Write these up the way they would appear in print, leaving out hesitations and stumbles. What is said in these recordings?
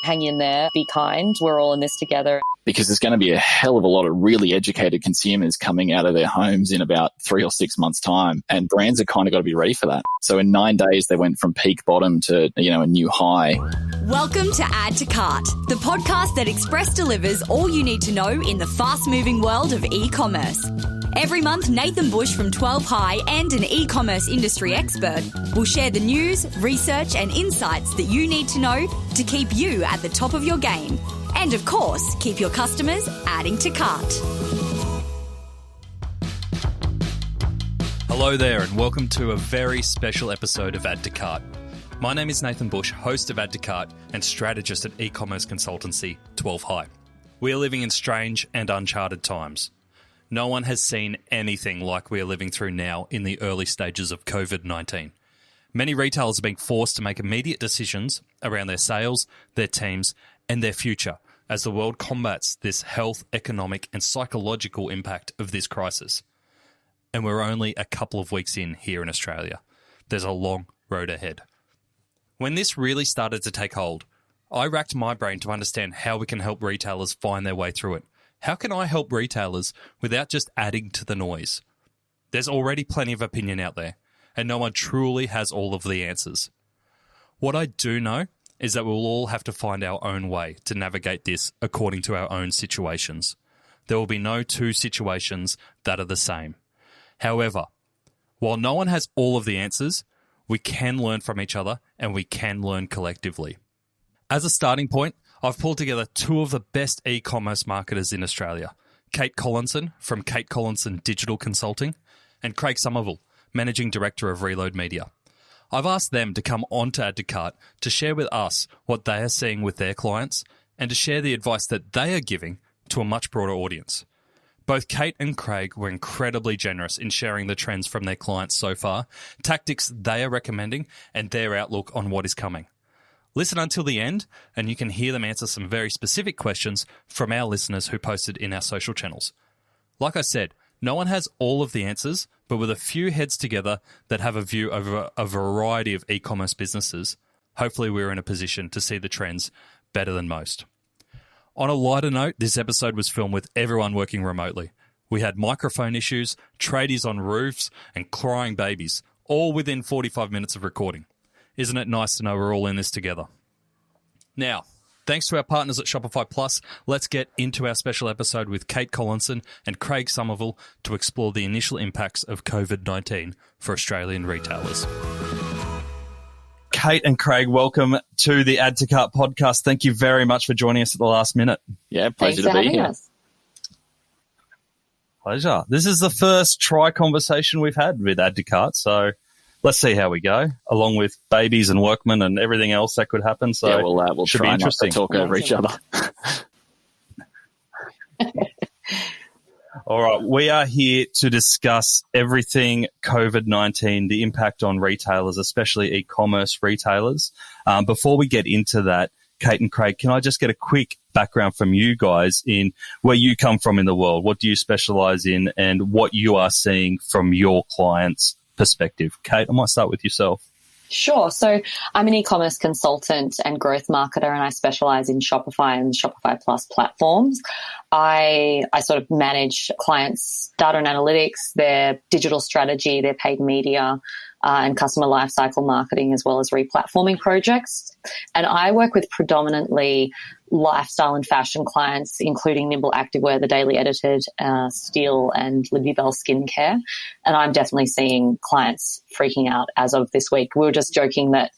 Hang in there, be kind. We're all in this together. Because there's going to be a hell of a lot of really educated consumers coming out of their homes in about 3 or 6 months' time. And brands have kind of got to be ready for that. So in 9 days, they went from peak bottom to, a new high. Welcome to Add to Cart, the podcast that Express delivers all you need to know in the fast-moving world of e-commerce. Every month, Nathan Bush from 12 High and an e-commerce industry expert will share the news, research and insights that you need to know to keep you at the top of your game. And of course, keep your customers adding to cart. Hello there and welcome to a very special episode of Add to Cart. My name is Nathan Bush, host of Add to Cart and strategist at e-commerce consultancy 12 High. We are living in strange and uncharted times. No one has seen anything like we are living through now in the early stages of COVID-19. Many retailers are being forced to make immediate decisions around their sales, their teams, and their future as the world combats this health, economic, and psychological impact of this crisis. And we're only a couple of weeks in here in Australia. There's a long road ahead. When this really started to take hold, I racked my brain to understand how we can help retailers find their way through it. How can I help retailers without just adding to the noise? There's already plenty of opinion out there, and no one truly has all of the answers. What I do know is that we'll all have to find our own way to navigate this according to our own situations. There will be no two situations that are the same. However, while no one has all of the answers, we can learn from each other and we can learn collectively. As a starting point, I've pulled together two of the best e-commerce marketers in Australia, Kate Collinson from Kate Collinson Digital Consulting and Craig Somerville, Managing Director of Reload Media. I've asked them to come on to Add to Cart to share with us what they are seeing with their clients and to share the advice that they are giving to a much broader audience. Both Kate and Craig were incredibly generous in sharing the trends from their clients so far, tactics they are recommending, and their outlook on what is coming. Listen until the end, and you can hear them answer some very specific questions from our listeners who posted in our social channels. Like I said, no one has all of the answers, but with a few heads together that have a view over a variety of e-commerce businesses, hopefully we're in a position to see the trends better than most. On a lighter note, this episode was filmed with everyone working remotely. We had microphone issues, tradies on roofs, and crying babies, all within 45 minutes of recording. Isn't it nice to know we're all in this together? Now, thanks to our partners at Shopify Plus, let's get into our special episode with Kate Collinson and Craig Somerville to explore the initial impacts of COVID-19 for Australian retailers. Kate and Craig, welcome to the Add to Cart podcast. Thank you very much for joining us at the last minute. Yeah, pleasure to be here. Pleasure. This is the first try conversation we've had with Add to Cart, so let's see how we go, along with babies and workmen and everything else that could happen. So yeah, we'll should try be interesting. Not to talk over each other. All right, we are here to discuss everything COVID-19, the impact on retailers, especially e-commerce retailers. Before we get into that, Kate and Craig, can I just get a quick background from you guys in where you come from in the world? What do you specialize in and what you are seeing from your clients' perspective? Kate, I might start with yourself. Sure. So I'm an e-commerce consultant and growth marketer, and I specialize in Shopify and Shopify Plus platforms. I sort of manage clients' data and analytics, their digital strategy, their paid media, and customer lifecycle marketing, as well as replatforming projects. And I work with predominantly lifestyle and fashion clients, including Nimble Activewear, The Daily Edited, Steel, and Liberty Bell Skincare. And I'm definitely seeing clients freaking out as of this week. We were just joking that,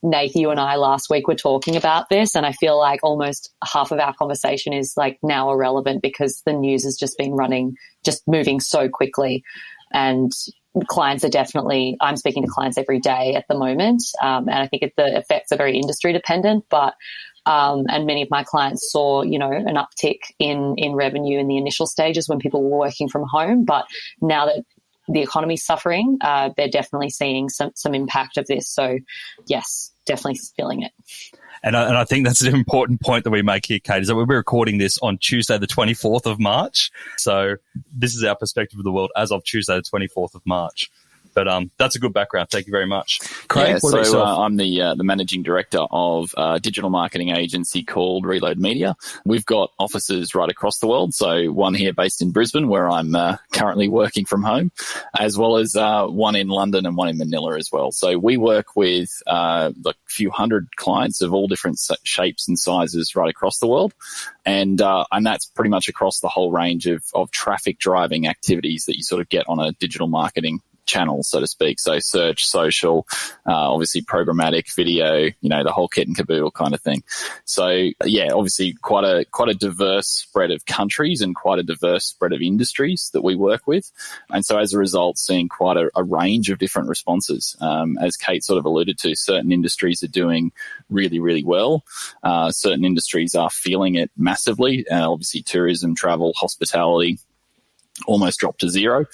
Nath, you and I last week were talking about this, and I feel like almost half of our conversation is like now irrelevant because the news has just been moving so quickly. And clients are definitely, I'm speaking to clients every day at the moment, and I think the effects are very industry dependent, but and many of my clients saw, an uptick in revenue in the initial stages when people were working from home. But now that the economy's suffering, they're definitely seeing some impact of this. So, yes, definitely feeling it. And I think that's an important point that we make here, Kate, is that we're recording this on Tuesday, the 24th of March. So this is our perspective of the world as of Tuesday, the 24th of March. But that's a good background. Thank you very much. Craig, so I'm the managing director of a digital marketing agency called Reload Media. We've got offices right across the world. So one here based in Brisbane, where I'm currently working from home, as well as one in London and one in Manila as well. So we work with like a few hundred clients of all different shapes and sizes right across the world. And that's pretty much across the whole range of traffic driving activities that you sort of get on a digital marketing channel, so to speak. So search, social, obviously programmatic, video, the whole kit and caboodle kind of thing. So yeah, obviously quite a diverse spread of countries and quite a diverse spread of industries that we work with. And so as a result, seeing quite a range of different responses. As Kate sort of alluded to, certain industries are doing really, really well. Certain industries are feeling it massively. Obviously tourism, travel, hospitality almost dropped to zero.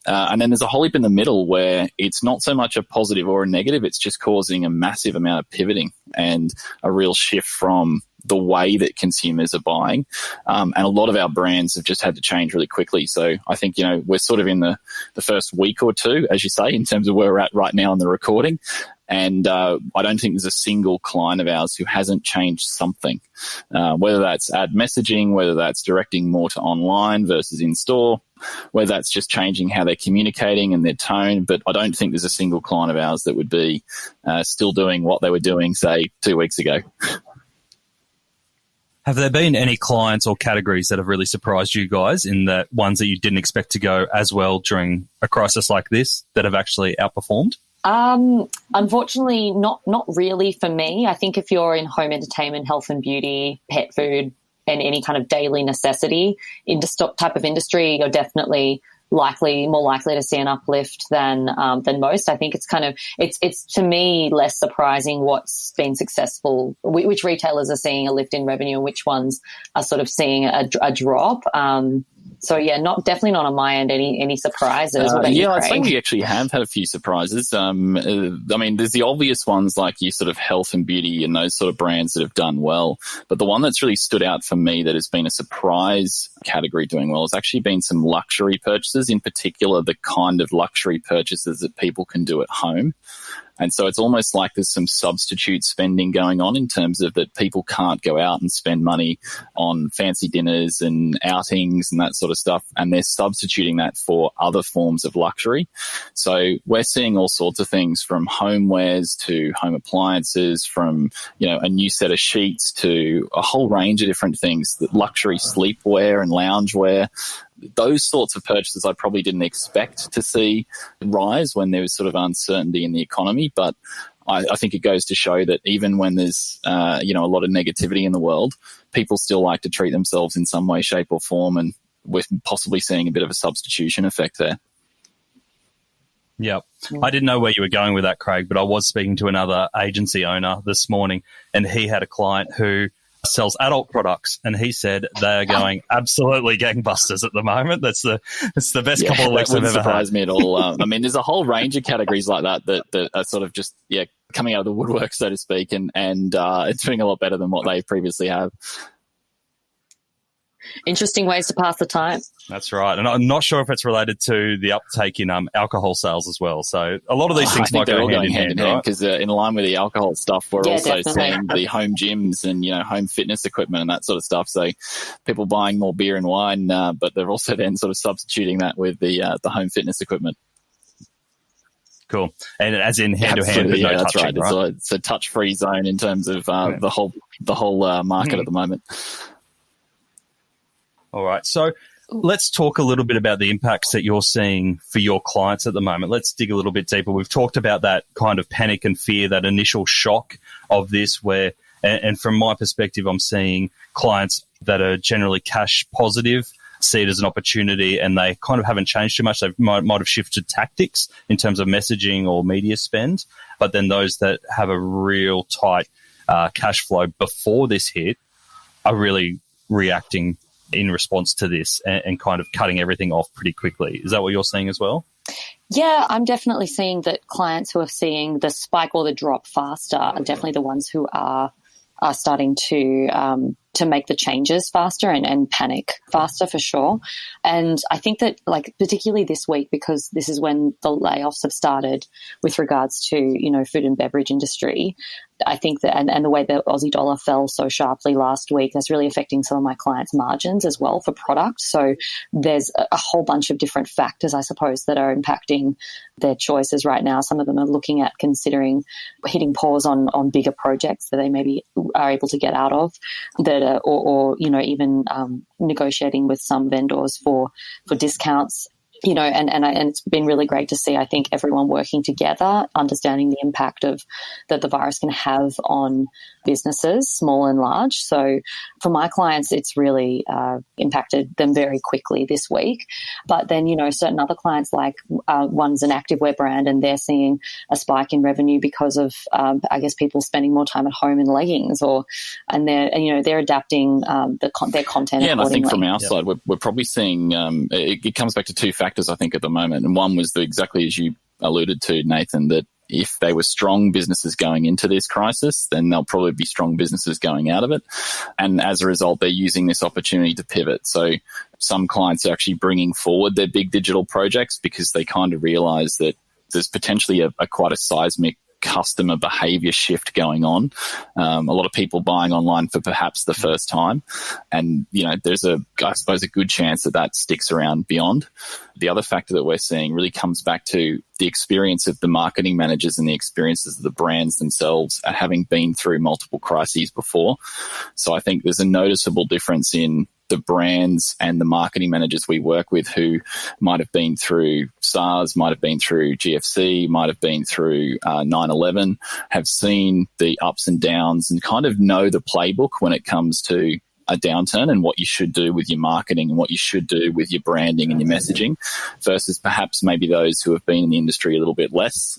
And then there's a whole heap in the middle where it's not so much a positive or a negative. It's just causing a massive amount of pivoting and a real shift from the way that consumers are buying. And a lot of our brands have just had to change really quickly. So I think, we're sort of in the first week or two, as you say, in terms of where we're at right now in the recording. And I don't think there's a single client of ours who hasn't changed something, whether that's ad messaging, whether that's directing more to online versus in-store, whether that's just changing how they're communicating and their tone. But I don't think there's a single client of ours that would be still doing what they were doing, say, 2 weeks ago. Have there been any clients or categories that have really surprised you guys in the ones that you didn't expect to go as well during a crisis like this that have actually outperformed? Unfortunately, not really for me. I think if you're in home entertainment, health and beauty, pet food, and any kind of daily necessity type of industry, you're definitely more likely to see an uplift than most. I think it's to me less surprising what's been successful, which retailers are seeing a lift in revenue and which ones are sort of seeing a drop. So yeah, definitely not on my end any surprises. What about you, Craig? I think we actually have had a few surprises. I mean, there's the obvious ones like your sort of health and beauty and those sort of brands that have done well. But the one that's really stood out for me that has been a surprise category doing well has actually been some luxury purchases, in particular the kind of luxury purchases that people can do at home. And so it's almost like there's some substitute spending going on in terms of that people can't go out and spend money on fancy dinners and outings and that sort of stuff. And they're substituting that for other forms of luxury. So we're seeing all sorts of things from homewares to home appliances, from, a new set of sheets to a whole range of different things, luxury sleepwear and loungewear. Those sorts of purchases I probably didn't expect to see rise when there was sort of uncertainty in the economy. But I think it goes to show that even when there's, a lot of negativity in the world, people still like to treat themselves in some way, shape or form. And we're possibly seeing a bit of a substitution effect there. Yep. I didn't know where you were going with that, Craig, but I was speaking to another agency owner this morning and he had a client who sells adult products, and he said they are going absolutely gangbusters at the moment. It's the best couple of weeks I've ever had. That wouldn't surprise me at all. I mean, there's a whole range of categories like that are sort of just coming out of the woodwork, so to speak, and it's doing a lot better than what they previously have. Interesting ways to pass the time. That's right. And I'm not sure if it's related to the uptake in alcohol sales as well. So a lot of these things might go hand in hand, right? Because in line with the alcohol stuff, we're also seeing the home gyms and, home fitness equipment and that sort of stuff. So people buying more beer and wine, but they're also then sort of substituting that with the home fitness equipment. Cool. And as in hand-to-hand, but no touching, that's right. Right? It's a touch-free zone in terms of the whole market at the moment. All right. So let's talk a little bit about the impacts that you're seeing for your clients at the moment. Let's dig a little bit deeper. We've talked about that kind of panic and fear, that initial shock of this where, and from my perspective, I'm seeing clients that are generally cash positive see it as an opportunity and they kind of haven't changed too much. They might have shifted tactics in terms of messaging or media spend. But then those that have a real tight cash flow before this hit are really reacting in response to this and kind of cutting everything off pretty quickly. Is that what you're seeing as well? Yeah, I'm definitely seeing that clients who are seeing the spike or the drop faster are definitely the ones who are starting to to make the changes faster and panic faster for sure. And I think that, like, particularly this week, because this is when the layoffs have started with regards to, you know, food and beverage industry, I think that, and the way the Aussie dollar fell so sharply last week, that's really affecting some of my clients' margins as well for product. So there's a whole bunch of different factors, I suppose, that are impacting their choices right now. Some of them are looking at considering hitting pause on bigger projects that they maybe are able to get out of, that are, or you know, even negotiating with some vendors for discounts. You know, and it's been really great to see, I think, everyone working together, understanding the impact that the virus can have on businesses, small and large. So for my clients, it's really impacted them very quickly this week. But then, you know, certain other clients, like one's an activewear brand, and they're seeing a spike in revenue because of, I guess, people spending more time at home in leggings, and they're adapting their content. Yeah, and I think from our Yep. side, we're probably seeing it comes back to two factors, I think, at the moment. And one was exactly as you alluded to, Nathan, that if they were strong businesses going into this crisis, then they'll probably be strong businesses going out of it. And as a result, they're using this opportunity to pivot. So some clients are actually bringing forward their big digital projects because they kind of realize that there's potentially a quite a seismic customer behavior shift going on. A lot of people buying online for perhaps the first time. And, you know, there's I suppose a good chance that sticks around beyond. The other factor that we're seeing really comes back to the experience of the marketing managers and the experiences of the brands themselves at having been through multiple crises before. So I think there's a noticeable difference in the brands and the marketing managers we work with who might have been through SARS, might have been through GFC, might have been through 9/11, have seen the ups and downs and kind of know the playbook when it comes to a downturn and what you should do with your marketing and what you should do with your branding and your messaging, versus perhaps maybe those who have been in the industry a little bit less.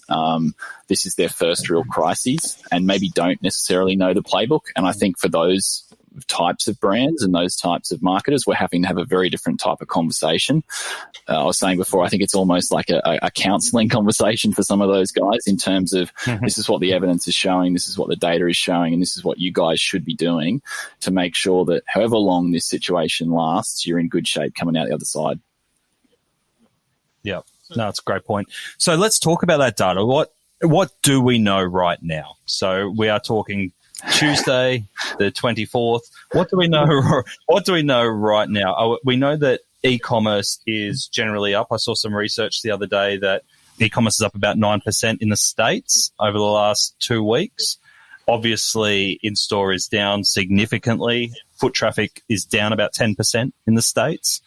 This is their first real crisis and maybe don't necessarily know the playbook. And I think for those types of brands and those types of marketers, we're having to have a very different type of conversation. I was saying before, I think it's almost like a counseling conversation for some of those guys in terms of this is what the evidence is showing, this is what the data is showing, and this is what you guys should be doing to make sure that however long this situation lasts, you're in good shape coming out the other side. Yeah, no, it's a great point. So let's talk about that data. What do we know right now? So we are talking Tuesday, the 24th. What do we know? What do we know right now? We know that e-commerce is generally up. I saw some research the other day that e-commerce is up about 9% in the States over the last 2 weeks. Obviously, in-store is down significantly. Foot traffic is down about 10% in the States.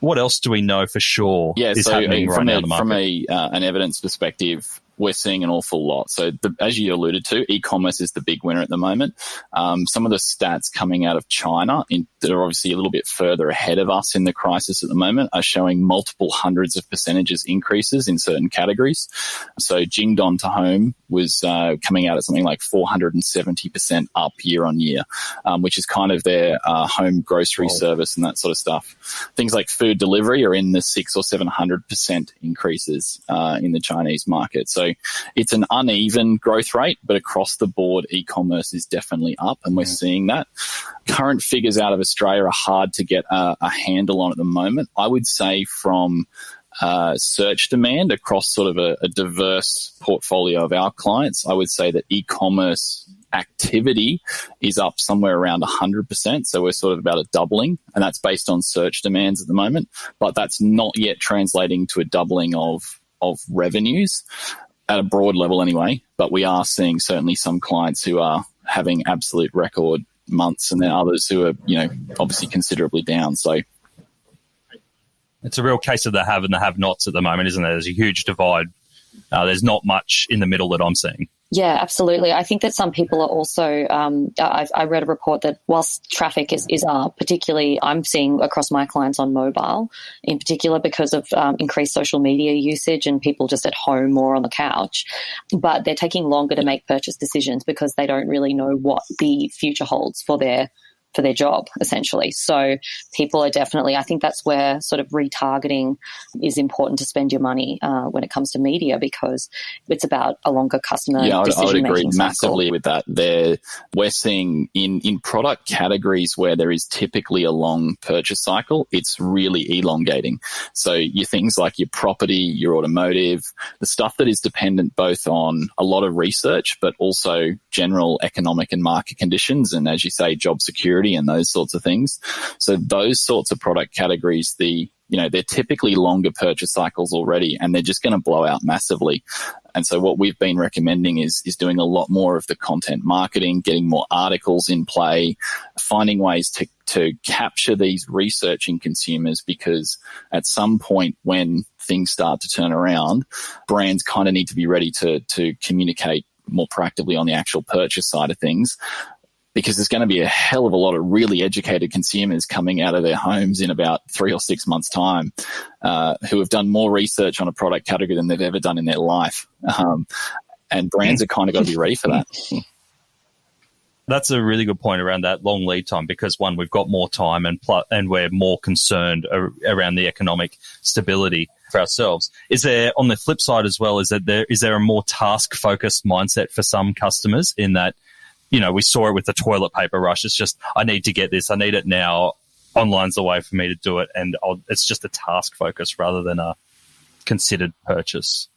What else do we know for sure is happening right now in the market? From an evidence perspective, we're seeing an awful lot. So as you alluded to, e-commerce is the big winner at the moment. Some of the stats coming out of China that are obviously a little bit further ahead of us in the crisis at the moment are showing multiple hundreds of percentages increases in certain categories. So Jingdong to home was coming out at something like 470% up year on year, which is kind of their home grocery service and that sort of stuff. Things like food delivery are in the 600 or 700% increases in the Chinese market. So it's an uneven growth rate, but across the board, e-commerce is definitely up, and we're seeing that. Current figures out of Australia are hard to get a handle on at the moment. I would say from search demand across sort of a diverse portfolio of our clients, I would say that e-commerce activity is up somewhere around 100%. So we're sort of about a doubling, and that's based on search demands at the moment. But that's not yet translating to a doubling of revenues at a broad level anyway. But we are seeing certainly some clients who are having absolute record months, and then others who are, obviously considerably down. So it's a real case of the have and the have-nots at the moment, isn't there? There's a huge divide. There's not much in the middle that I'm seeing. Yeah, absolutely. I think that some people are also, I read a report that whilst traffic is up, particularly I'm seeing across my clients on mobile in particular because of increased social media usage and people just at home more on the couch, but they're taking longer to make purchase decisions because they don't really know what the future holds for their for their job, essentially. So people are definitely, I think that's where sort of retargeting is important to spend your money when it comes to media, because it's about a longer customer decision-making I would agree cycle. massively with that. We're seeing in product categories where there is typically a long purchase cycle, it's really elongating. So your things like your property, your automotive, the stuff that is dependent both on a lot of research, but also general economic and market conditions, and as you say, job security and those sorts of things. So those sorts of product categories, they're typically longer purchase cycles already, and they're just going to blow out massively. And so what we've been recommending is doing a lot more of the content marketing, getting more articles in play, finding ways to capture these researching consumers, because at some point when things start to turn around, brands kind of need to be ready to communicate more proactively on the actual purchase side of things, because there's going to be a hell of a lot of really educated consumers coming out of their homes in about 3 or 6 months' time who have done more research on a product category than they've ever done in their life. And brands are kind of got to be ready for that. That's a really good point around that long lead time, because one, we've got more time and we're more concerned around the economic stability for ourselves. Is there, on the flip side as well, is there a more task-focused mindset for some customers in that, we saw it with the toilet paper rush. It's just, I need to get this. I need it now. Online's the way for me to do it. And it's just a task focus rather than a considered purchase.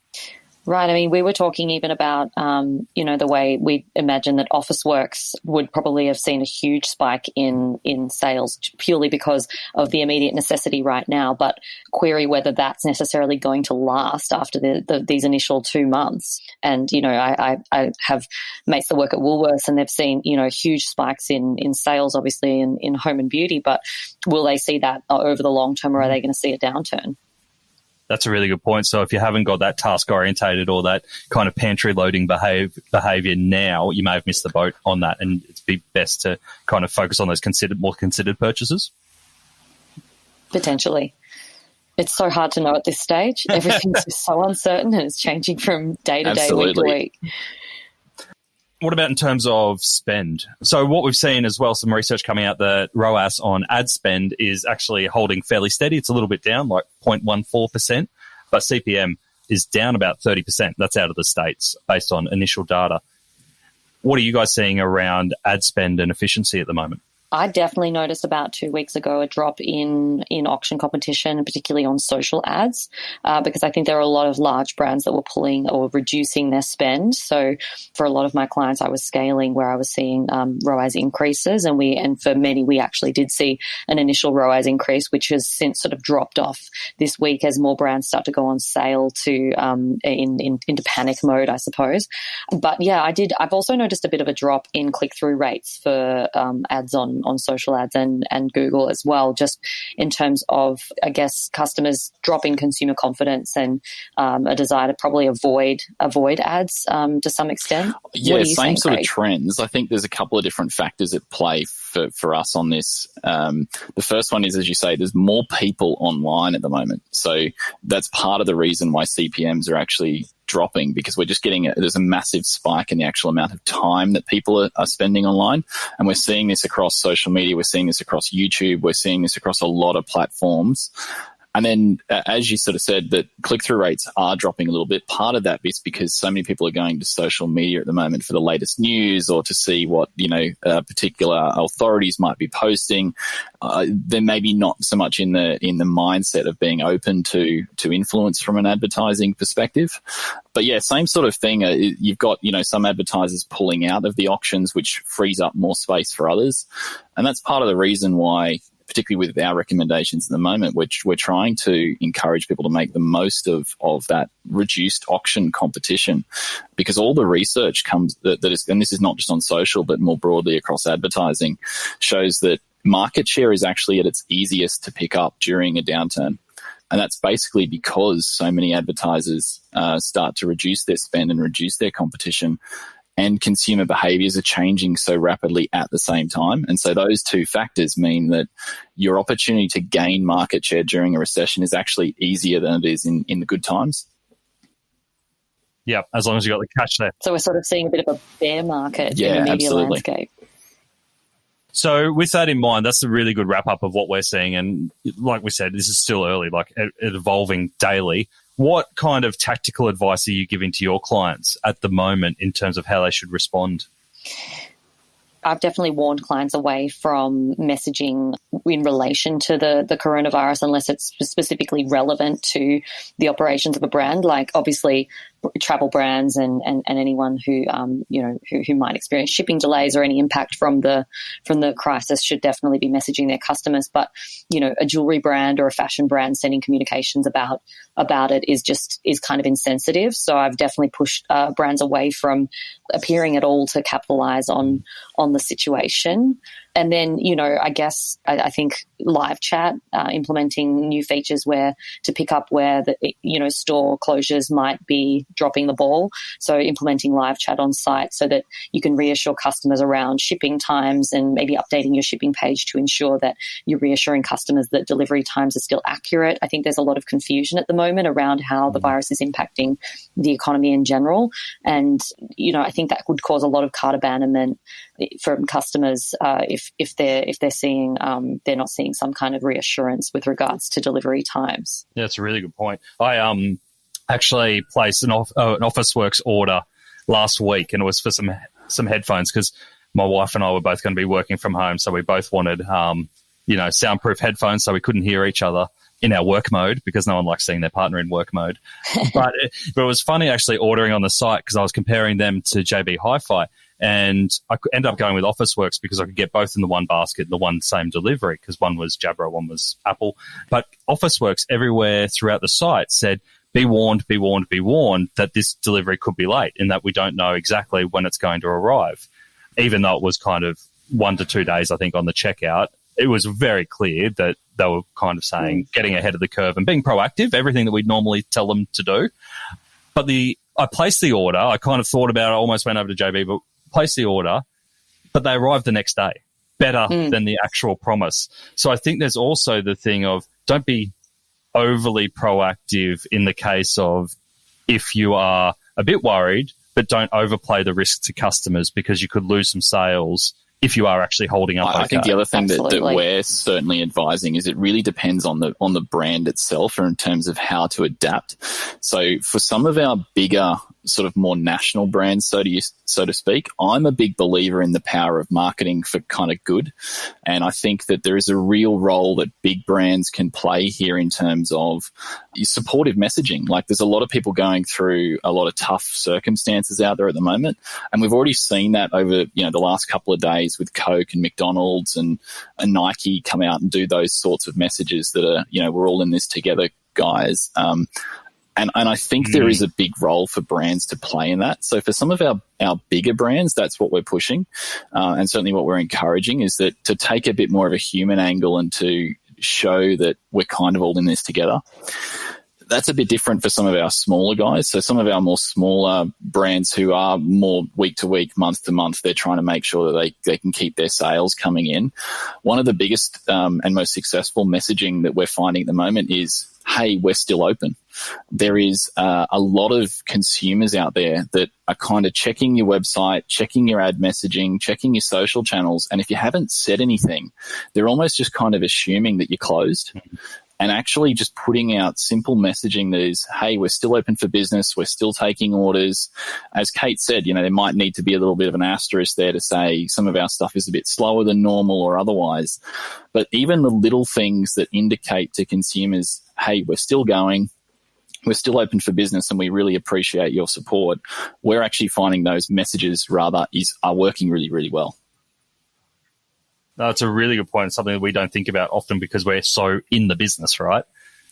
Right. I mean, we were talking even about, the way we imagine that Officeworks would probably have seen a huge spike in sales purely because of the immediate necessity right now, but query whether that's necessarily going to last after these initial 2 months. And, I have mates that work at Woolworths, and they've seen, huge spikes in sales, obviously, in home and beauty, but will they see that over the long term, or are they going to see a downturn? That's a really good point. So if you haven't got that task-orientated or that kind of pantry-loading behaviour now, you may have missed the boat on that, and it'd be best to kind of focus on those more considered purchases. Potentially. It's so hard to know at this stage. Everything's just so uncertain, and it's changing from day to day, week to week. What about in terms of spend? So what we've seen as well, some research coming out that ROAS on ad spend is actually holding fairly steady. It's a little bit down, like 0.14%, but CPM is down about 30%. That's out of the States based on initial data. What are you guys seeing around ad spend and efficiency at the moment? I definitely noticed about 2 weeks ago a drop in auction competition, particularly on social ads, because I think there are a lot of large brands that were pulling or reducing their spend. So for a lot of my clients, I was scaling where I was seeing ROAS increases, and for many, we actually did see an initial ROAS increase, which has since sort of dropped off this week as more brands start to go on sale to into panic mode, I suppose. But yeah, I've also noticed a bit of a drop in click-through rates for ads on social ads and Google as well, just in terms of, I guess, customers dropping consumer confidence and a desire to probably avoid ads to some extent. Yeah, same sort of trends. I think there's a couple of different factors at play for us on this. The first one is, as you say, there's more people online at the moment. So that's part of the reason why CPMs are actually dropping, because we're just there's a massive spike in the actual amount of time that people are spending online. And we're seeing this across social media. We're seeing this across YouTube. We're seeing this across a lot of platforms. And then, as you sort of said, that click-through rates are dropping a little bit. Part of that is because so many people are going to social media at the moment for the latest news or to see what, particular authorities might be posting. They're maybe not so much in the mindset of being open to influence from an advertising perspective. But yeah, same sort of thing. You've got, some advertisers pulling out of the auctions, which frees up more space for others. And that's part of the reason why, particularly with our recommendations at the moment, which we're trying to encourage people to make the most of that reduced auction competition, because all the research that is, and this is not just on social, but more broadly across advertising, shows that market share is actually at its easiest to pick up during a downturn. And that's basically because so many advertisers start to reduce their spend and reduce their competition, and consumer behaviors are changing so rapidly at the same time. And so those two factors mean that your opportunity to gain market share during a recession is actually easier than it is in the good times. Yeah, as long as you got the cash there. So we're sort of seeing a bit of a bear market in the media landscape. So with that in mind, that's a really good wrap up of what we're seeing. And like we said, this is still early, like evolving daily. What kind of tactical advice are you giving to your clients at the moment in terms of how they should respond? I've definitely warned clients away from messaging in relation to the coronavirus unless it's specifically relevant to the operations of a brand. Like obviously travel brands and anyone who who might experience shipping delays or any impact from the crisis should definitely be messaging their customers. But a jewelry brand or a fashion brand sending communications about it is kind of insensitive. So I've definitely pushed brands away from appearing at all to capitalize on the situation. And then, I think live chat, implementing new features to pick up where store closures might be dropping the ball. So implementing live chat on site so that you can reassure customers around shipping times and maybe updating your shipping page to ensure that you're reassuring customers that delivery times are still accurate. I think there's a lot of confusion at the moment around how the virus is impacting the economy in general. And, I think that would cause a lot of cart abandonment from customers if they're seeing they're not seeing some kind of reassurance with regards to delivery times. Yeah, that's a really good point. I actually placed an Officeworks order last week, and it was for some headphones because my wife and I were both going to be working from home, so we both wanted soundproof headphones so we couldn't hear each other in our work mode because no one likes seeing their partner in work mode. But it was funny actually ordering on the site because I was comparing them to JB Hi-Fi. And I ended up going with Officeworks because I could get both in the one basket, the one same delivery, because one was Jabra, one was Apple. But Officeworks everywhere throughout the site said, be warned, be warned, be warned that this delivery could be late and that we don't know exactly when it's going to arrive. Even though it was kind of 1 to 2 days, I think, on the checkout, it was very clear that they were kind of saying getting ahead of the curve and being proactive, everything that we'd normally tell them to do. But I placed the order. I kind of thought about it, I almost went over to JB, but placed the order, but they arrived the next day, better than the actual promise. So I think there's also the thing of don't be overly proactive in the case of if you are a bit worried, but don't overplay the risk to customers because you could lose some sales if you are actually holding up. I think the other thing that we're certainly advising is it really depends on the brand itself or in terms of how to adapt. So for some of our bigger sort of more national brands, so to speak, I'm a big believer in the power of marketing for kind of good. And I think that there is a real role that big brands can play here in terms of supportive messaging. Like there's a lot of people going through a lot of tough circumstances out there at the moment. And we've already seen that over, the last couple of days with Coke and McDonald's and Nike come out and do those sorts of messages that are, we're all in this together, guys. And I think there is a big role for brands to play in that. So for some of our bigger brands, that's what we're pushing. And certainly what we're encouraging is that to take a bit more of a human angle and to show that we're kind of all in this together. That's a bit different for some of our smaller guys. So some of our more smaller brands who are more week to week, month to month, they're trying to make sure that they can keep their sales coming in. One of the biggest and most successful messaging that we're finding at the moment is, hey, we're still open. There is a lot of consumers out there that are kind of checking your website, checking your ad messaging, checking your social channels. And if you haven't said anything, they're almost just kind of assuming that you're closed. And actually just putting out simple messaging that is, hey, we're still open for business. We're still taking orders. As Kate said, there might need to be a little bit of an asterisk there to say some of our stuff is a bit slower than normal or otherwise. But even the little things that indicate to consumers, hey, we're still going, we're still open for business and we really appreciate your support. We're actually finding those messages are working really, really well. That's a really good point. It's something that we don't think about often because we're so in the business, right?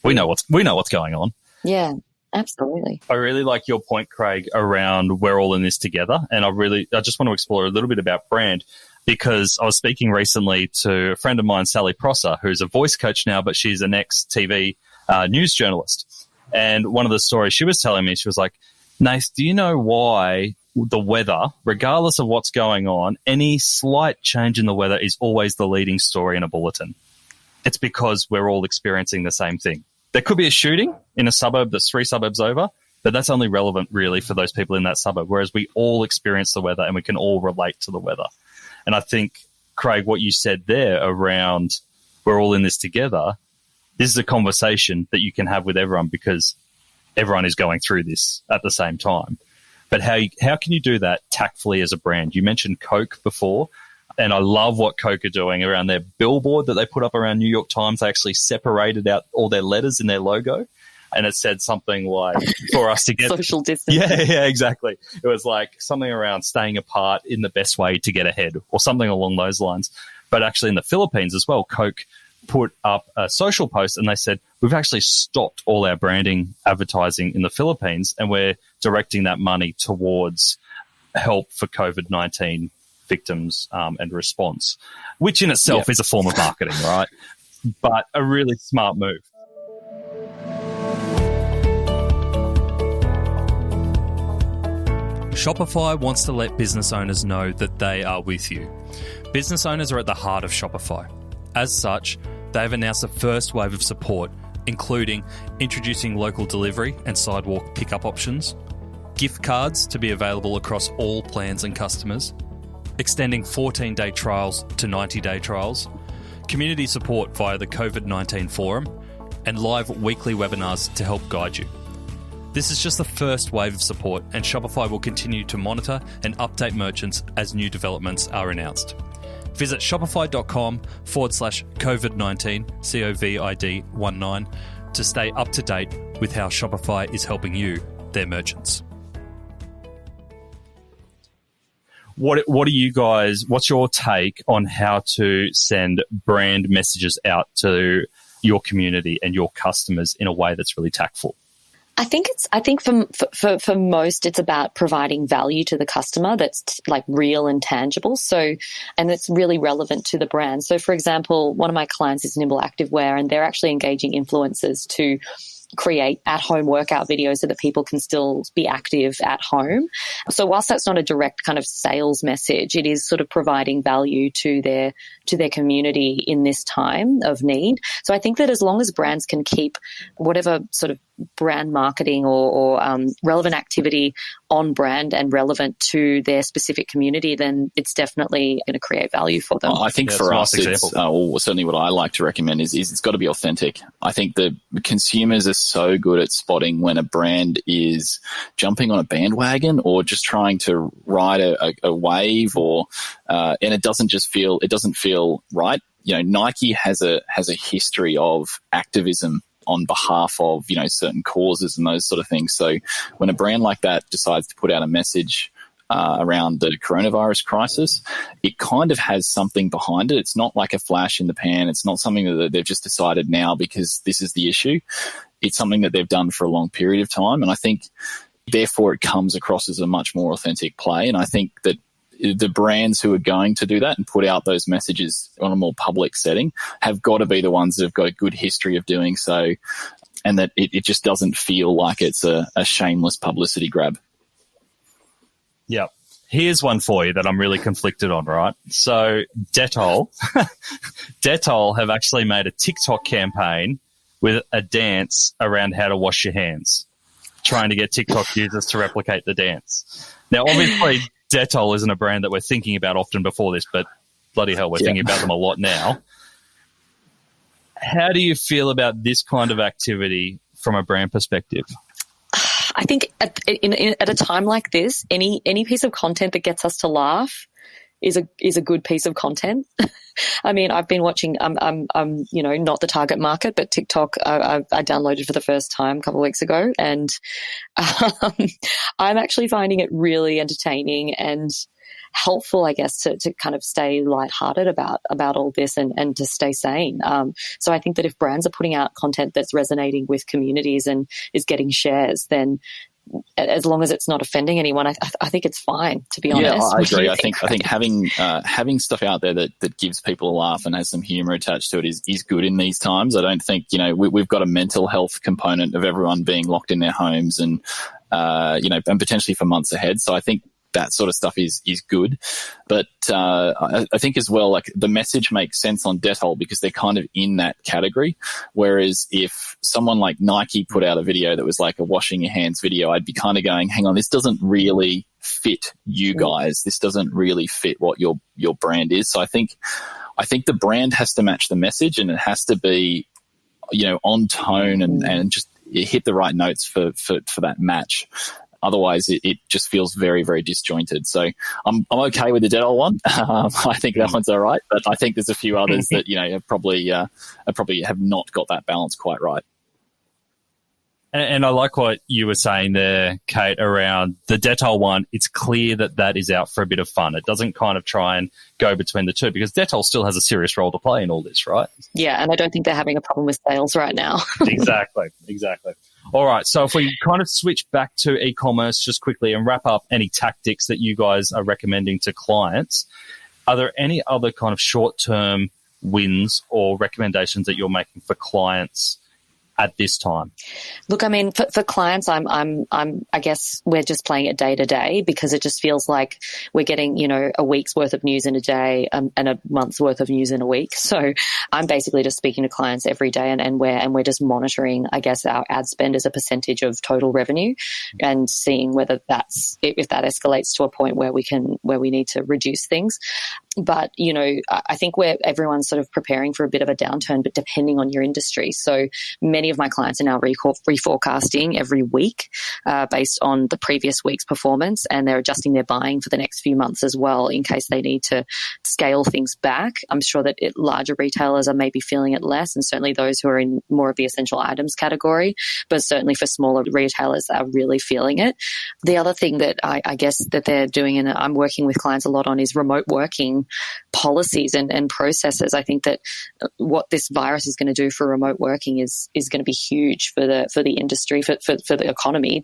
We know what's going on. Yeah, absolutely. I really like your point, Craig, around we're all in this together. And I just want to explore a little bit about brand because I was speaking recently to a friend of mine, Sally Prosser, who's a voice coach now, but she's an ex-TV news journalist. And one of the stories she was telling me, she was like, Nath, do you know why the weather, regardless of what's going on, any slight change in the weather is always the leading story in a bulletin? It's because we're all experiencing the same thing. There could be a shooting in a suburb that's 3 suburbs over, but that's only relevant really for those people in that suburb, whereas we all experience the weather and we can all relate to the weather. And I think Craig, what you said there around we're all in this together, this is a conversation that you can have with everyone because everyone is going through this at the same time. But how can you do that tactfully as a brand? You mentioned Coke before, and I love what Coke are doing around their billboard that they put up around New York Times. They actually separated out all their letters in their logo, and it said something like, for us to get... social distancing. Yeah, exactly. It was like something around staying apart in the best way to get ahead or something along those lines. But actually in the Philippines as well, Coke put up a social post and they said, we've actually stopped all our branding advertising in the Philippines and we're directing that money towards help for COVID-19 victims and response, which in itself is a form of marketing, right? But a really smart move. Shopify wants to let business owners know that they are with you. Business owners are at the heart of Shopify. As such, they've announced a first wave of support, including introducing local delivery and sidewalk pickup options, gift cards to be available across all plans and customers, extending 14-day trials to 90-day trials, community support via the COVID-19 forum, and live weekly webinars to help guide you. This is just the first wave of support, and Shopify will continue to monitor and update merchants as new developments are announced. Visit shopify.com/COVID-19, COVID-19, to stay up to date with how Shopify is helping you, their merchants. What are you guys, what's your take on how to send brand messages out to your community and your customers in a way that's really tactful? I think for most, it's about providing value to the customer that's like real and tangible. So, and it's really relevant to the brand. So, for example, one of my clients is Nimble Activewear, and they're actually engaging influencers to create at-home workout videos so that people can still be active at home. So whilst that's not a direct kind of sales message, it is sort of providing value to their community in this time of need. So I think that as long as brands can keep whatever sort of brand marketing or relevant activity on brand and relevant to their specific community, then it's definitely going to create value for them. I think for us, it's, or certainly what I like to recommend is it's got to be authentic. I think the consumers are so good at spotting when a brand is jumping on a bandwagon or just trying to ride a wave, or and it doesn't feel right. You know, Nike has a history of activism on behalf of, you know, certain causes and those sort of things. So when a brand like that decides to put out a message around the coronavirus crisis, it kind of has something behind it. It's not like a flash in the pan. It's not something that they've just decided now because this is the issue. It's something that they've done for a long period of time. And I think, therefore, it comes across as a much more authentic play. And I think that the brands who are going to do that and put out those messages on a more public setting have got to be the ones that have got a good history of doing so, and that it just doesn't feel like it's a shameless publicity grab. Yeah. Here's one for you that I'm really conflicted on, right? So Dettol have actually made a TikTok campaign with a dance around how to wash your hands, trying to get TikTok users to replicate the dance. Now, obviously, Dettol isn't a brand that we're thinking about often before this, but bloody hell, we're thinking about them a lot now. How do you feel about this kind of activity from a brand perspective? I think at a time like this, any piece of content that gets us to laugh is a good piece of content. I mean, I've been watching. I'm you know, not the target market, but TikTok I downloaded for the first time a couple of weeks ago, and I'm actually finding it really entertaining and helpful, I guess, to kind of stay lighthearted about all this and to stay sane. So I think that if brands are putting out content that's resonating with communities and is getting shares, then as long as it's not offending anyone, I think it's fine, to be honest. Yeah, I agree. I think having stuff out there that gives people a laugh and has some humor attached to it is good in these times. I don't think, you know, we've got a mental health component of everyone being locked in their homes and, you know, and potentially for months ahead. So I think that sort of stuff is good. But I think as well, like, the message makes sense on Dettol because they're kind of in that category. Whereas if someone like Nike put out a video that was like a washing your hands video, I'd be kind of going, hang on, this doesn't really fit you guys. This doesn't really fit what your brand is. So I think the brand has to match the message, and it has to be, on tone and just hit the right notes for that match. Otherwise, it just feels very, very disjointed. So I'm okay with the Dettol one. I think that one's all right, but I think there's a few others that have probably have not got that balance quite right. And I like what you were saying there, Kate, around the Dettol one. It's clear that is out for a bit of fun. It doesn't kind of try and go between the two, because Dettol still has a serious role to play in all this, right? Yeah, and I don't think they're having a problem with sales right now. Exactly. All right, so if we kind of switch back to e-commerce just quickly and wrap up any tactics that you guys are recommending to clients, are there any other kind of short-term wins or recommendations that you're making for clients at this time? Look, I mean, for clients, I guess we're just playing it day to day, because it just feels like we're getting, a week's worth of news in a day and a month's worth of news in a week. So I'm basically just speaking to clients every day, and we're just monitoring, I guess, our ad spend as a percentage of total revenue, and seeing whether if that escalates to a point where we need to reduce things. But, I think everyone's sort of preparing for a bit of a downturn, but depending on your industry. So many of my clients are now reforecasting every week based on the previous week's performance, and they're adjusting their buying for the next few months as well in case they need to scale things back. I'm sure that larger retailers are maybe feeling it less, and certainly those who are in more of the essential items category, but certainly for smaller retailers are really feeling it. The other thing that I guess that they're doing, and I'm working with clients a lot on, is remote working policies and processes. I think that what this virus is going to do for remote working is going to be huge for the industry, for the economy.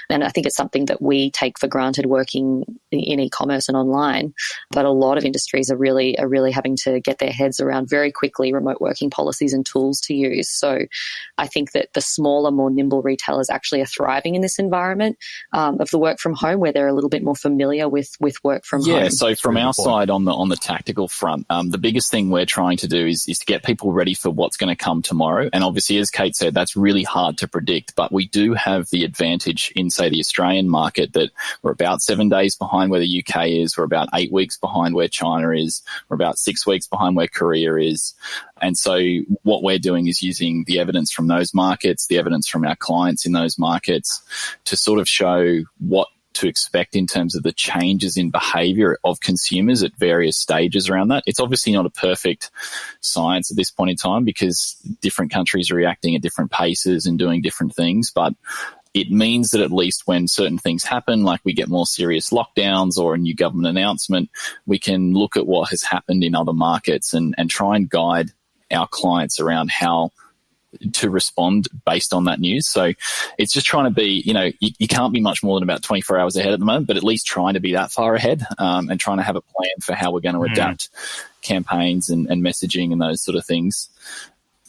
And I think it's something that we take for granted working in e-commerce and online. But a lot of industries are really having to get their heads around very quickly remote working policies and tools to use. So I think that the smaller, more nimble retailers actually are thriving in this environment of the work from home, where they're a little bit more familiar with work from home. Yeah, so from our side on the tactical front, the biggest thing we're trying to do is to get people ready for what's going to come tomorrow. And obviously, as Kate said, that's really hard to predict, but we do have the advantage in, say, the Australian market that we're about 7 days behind where the UK is. We're about 8 weeks behind where China is. We're about 6 weeks behind where Korea is. And so what we're doing is using the evidence from those markets, the evidence from our clients in those markets, to sort of show what to expect in terms of the changes in behavior of consumers at various stages around that. It's obviously not a perfect science at this point in time, because different countries are reacting at different paces and doing different things, but it means that at least when certain things happen, like we get more serious lockdowns or a new government announcement, we can look at what has happened in other markets and try and guide our clients around how to respond based on that news. So it's just trying to be, you can't be much more than about 24 hours ahead at the moment, but at least trying to be that far ahead and trying to have a plan for how we're going to adapt campaigns and messaging and those sort of things.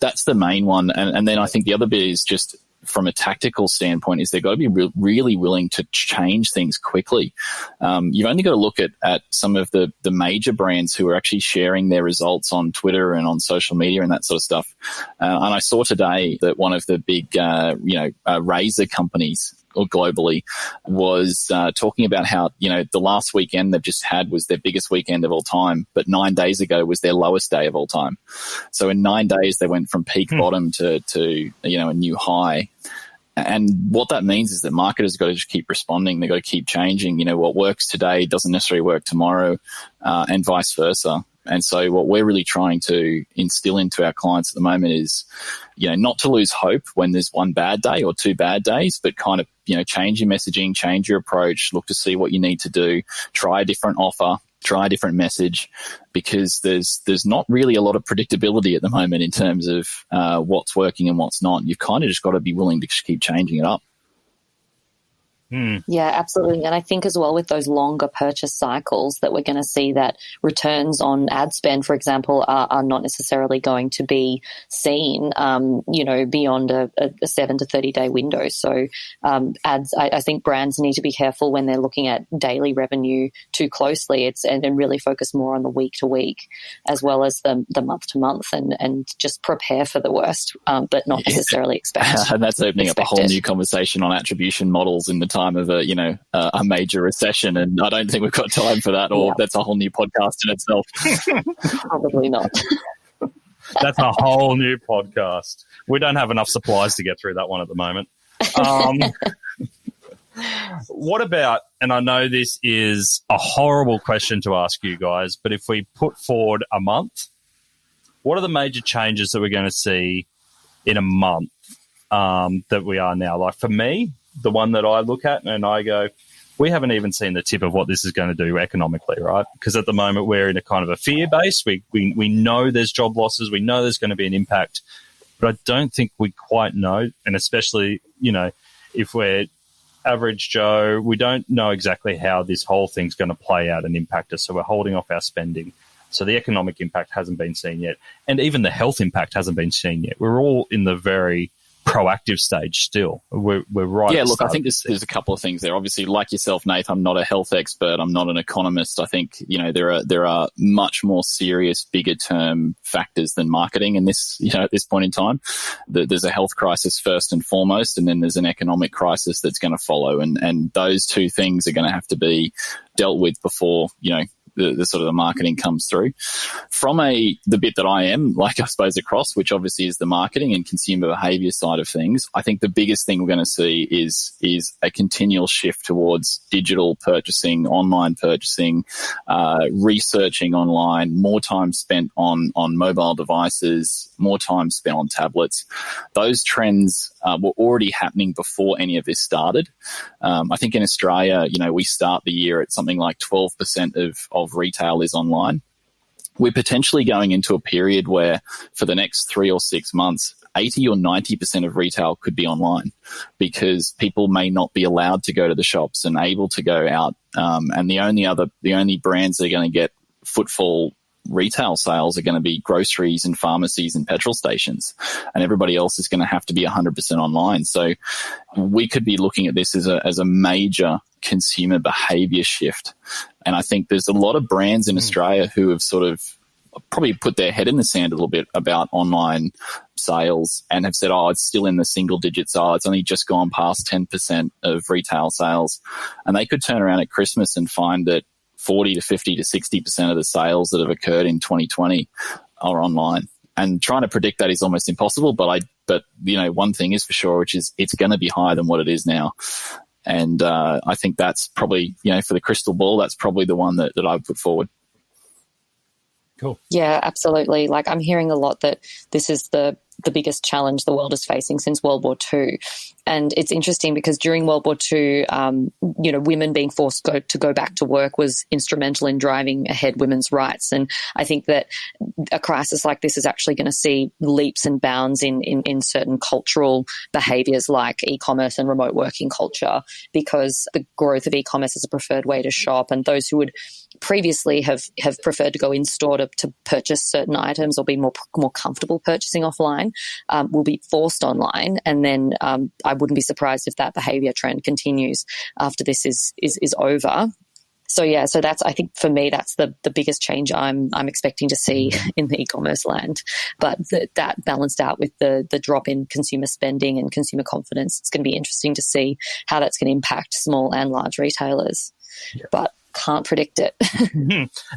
That's the main one. And then I think the other bit is just from a tactical standpoint is they've got to be really willing to change things quickly. You've only got to look at some of the major brands who are actually sharing their results on Twitter and on social media and that sort of stuff. And I saw today that one of the big, razor companies or globally was talking about how, the last weekend they've just had was their biggest weekend of all time, but 9 days ago was their lowest day of all time. So in 9 days, they went from peak bottom to a new high. And what that means is that marketers have got to just keep responding. They've got to keep changing. What works today doesn't necessarily work tomorrow, and vice versa. And so what we're really trying to instill into our clients at the moment is, not to lose hope when there's one bad day or two bad days, but kind of, change your messaging, change your approach, look to see what you need to do, try a different offer, try a different message, because there's not really a lot of predictability at the moment in terms of what's working and what's not. You've kind of just got to be willing to keep changing it up. Yeah, absolutely. And I think as well with those longer purchase cycles that we're going to see that returns on ad spend, for example, are not necessarily going to be seen, beyond a 7 to 30 day window. So ads, I think brands need to be careful when they're looking at daily revenue too closely. And really focus more on the week to week as well as the month to month and just prepare for the worst, but not necessarily expect. And that's opening up a whole new conversation on attribution models in the time time of a major recession, and I don't think we've got time for that, or that's a whole new podcast in itself. Probably not. That's a whole new podcast. We don't have enough supplies to get through that one at the moment. What about, and I know this is a horrible question to ask you guys, but if we put forward a month, what are the major changes that we're going to see in a month that we are now? Like for me, the one that I look at and I go, we haven't even seen the tip of what this is going to do economically, right? Because at the moment we're in a kind of a fear base. We know there's job losses. We know there's going to be an impact, but I don't think we quite know. And especially, if we're average Joe, we don't know exactly how this whole thing's going to play out and impact us. So we're holding off our spending. So the economic impact hasn't been seen yet. And even the health impact hasn't been seen yet. We're all in the very proactive stage still. We're right. Yeah, look, I think there's a couple of things there. Obviously, like yourself, Nate, I'm not a health expert. I'm not an economist. I think, there are much more serious, bigger term factors than marketing in this, at this point in time. There's a health crisis first and foremost, and then there's an economic crisis that's going to follow. And those two things are going to have to be dealt with before, the sort of the marketing comes through. From the bit that I am, I suppose, across, which obviously is the marketing and consumer behavior side of things, I think the biggest thing we're going to see is a continual shift towards digital purchasing, online purchasing, researching online, more time spent on mobile devices, more time spent on tablets. Those trends were already happening before any of this started. I think in Australia, we start the year at something like 12% of retail is online. We're potentially going into a period where for the next 3 or 6 months, 80 or 90% of retail could be online because people may not be allowed to go to the shops and able to go out. And the only brands that are going to get footfall retail sales are going to be groceries and pharmacies and petrol stations, and everybody else is going to have to be 100% online. So we could be looking at this as a major consumer behavior shift. And I think there's a lot of brands in Australia who have sort of probably put their head in the sand a little bit about online sales and have said, it's still in the single digits. It's only just gone past 10% of retail sales. And they could turn around at Christmas and find that 40 to 50 to 60% of the sales that have occurred in 2020 are online. And trying to predict that is almost impossible. But one thing is for sure, which is it's going to be higher than what it is now. And I think that's probably, for the crystal ball, that's probably the one that I would put forward. Cool. Yeah, absolutely. I'm hearing a lot that this is the biggest challenge the world is facing since World War II. And it's interesting because during World War II, women being forced to go back to work was instrumental in driving ahead women's rights. And I think that a crisis like this is actually going to see leaps and bounds in certain cultural behaviors like e-commerce and remote working culture, because the growth of e-commerce is a preferred way to shop. And those who would previously have preferred to go in store to purchase certain items or be more comfortable purchasing offline will be forced online. And then I wouldn't be surprised if that behavior trend continues after this is over. So that's, I think for me, that's the biggest change I'm expecting to see in the e-commerce land. But that balanced out with the drop in consumer spending and consumer confidence, it's going to be interesting to see how that's going to impact small and large retailers. Yeah. But can't predict it.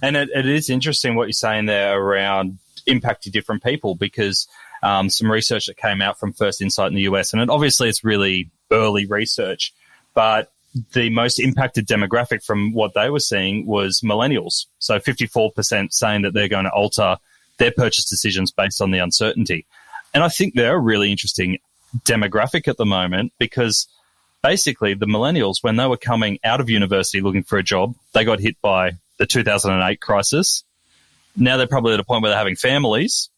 And it is interesting what you're saying there around impacting different people, because some research that came out from First Insight in the US, and obviously it's really early research, but the most impacted demographic from what they were seeing was millennials. So 54% saying that they're going to alter their purchase decisions based on the uncertainty. And I think they're a really interesting demographic at the moment, because basically the millennials, when they were coming out of university looking for a job, they got hit by the 2008 crisis. Now they're probably at a point where they're having families,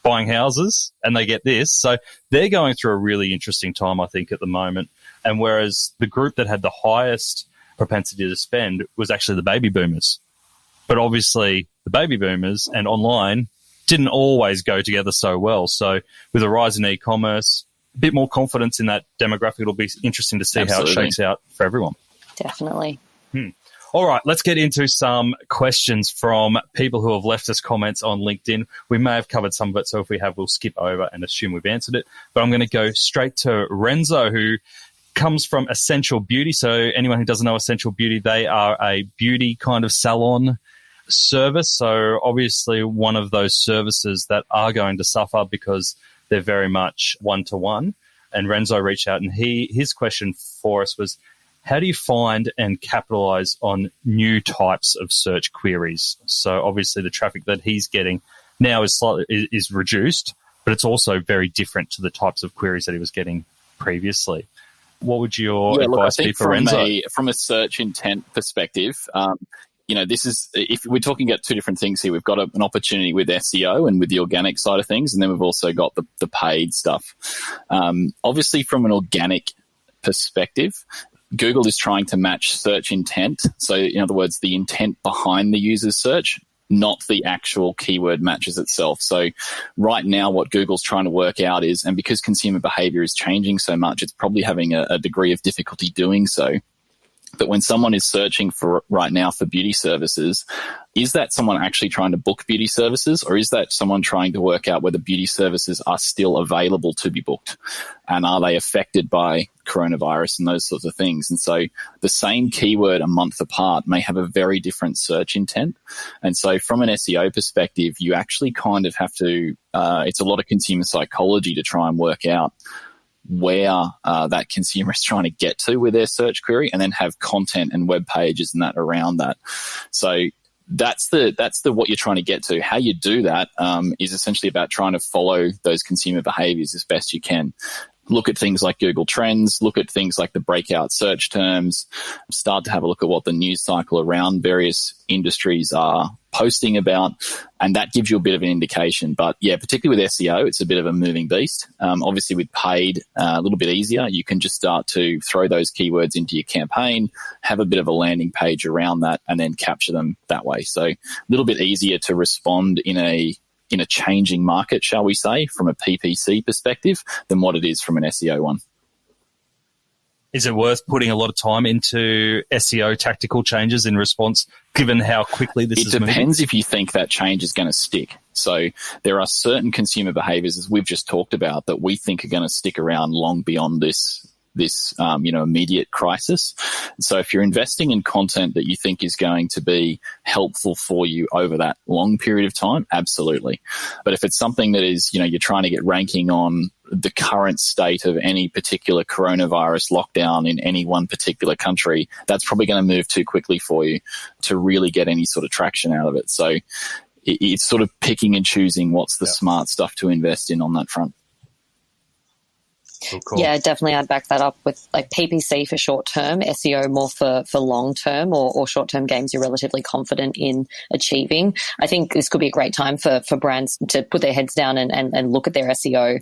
buying houses, and they get this. So they're going through a really interesting time, I think, at the moment. And whereas the group that had the highest propensity to spend was actually the baby boomers. But obviously the baby boomers and online didn't always go together so well. So with a rise in e-commerce, a bit more confidence in that demographic, it'll be interesting to see Absolutely. how it shakes out for everyone. Definitely. All right, let's get into some questions from people who have left us comments on LinkedIn. We may have covered some of it, so if we have, we'll skip over and assume we've answered it. But I'm going to go straight to Renzo, who comes from Essential Beauty. So anyone who doesn't know Essential Beauty, they are a beauty kind of salon service. So obviously one of those services that are going to suffer because they're very much one-to-one. And Renzo reached out, and his question for us was, how do you find and capitalize on new types of search queries? So obviously the traffic that he's getting now is reduced, but it's also very different to the types of queries that he was getting previously. What would your advice be for Renzo? From a search intent perspective, this is, if we're talking about two different things here, we've got an opportunity with SEO and with the organic side of things, and then we've also got the paid stuff. Obviously, from an organic perspective, Google is trying to match search intent. So, in other words, the intent behind the user's search, not the actual keyword matches itself. So right now what Google's trying to work out is, and because consumer behavior is changing so much, it's probably having a degree of difficulty doing so. But when someone is searching for right now for beauty services, is that someone actually trying to book beauty services, or is that someone trying to work out whether beauty services are still available to be booked? And are they affected by coronavirus and those sorts of things? And so the same keyword a month apart may have a very different search intent. And so from an SEO perspective, you actually kind of have to, it's a lot of consumer psychology to try and work out where that consumer is trying to get to with their search query, and then have content and web pages and that around that. So that's the what you're trying to get to. How you do that is essentially about trying to follow those consumer behaviors as best you can. Look at things like Google Trends, look at things like the breakout search terms, start to have a look at what the news cycle around various industries are posting about, and that gives you a bit of an indication. But yeah, particularly with SEO, it's a bit of a moving beast. Obviously with paid, a little bit easier. You can just start to throw those keywords into your campaign, have a bit of a landing page around that, and then capture them that way. So a little bit easier to respond in a changing market, shall we say, from a PPC perspective than what it is from an SEO one. Is it worth putting a lot of time into SEO tactical changes in response, given how quickly this is moving? It depends if you think that change is going to stick. So there are certain consumer behaviors, as we've just talked about, that we think are going to stick around long beyond this immediate crisis. So if you're investing in content that you think is going to be helpful for you over that long period of time, absolutely. But if it's something that is, you're trying to get ranking on the current state of any particular coronavirus lockdown in any one particular country, that's probably going to move too quickly for you to really get any sort of traction out of it. So it's sort of picking and choosing what's the smart stuff to invest in on that front. Cool. Yeah, definitely. I'd back that up with like PPC for short term, SEO more for long term or short term gains you're relatively confident in achieving. I think this could be a great time for brands to put their heads down and look at their SEO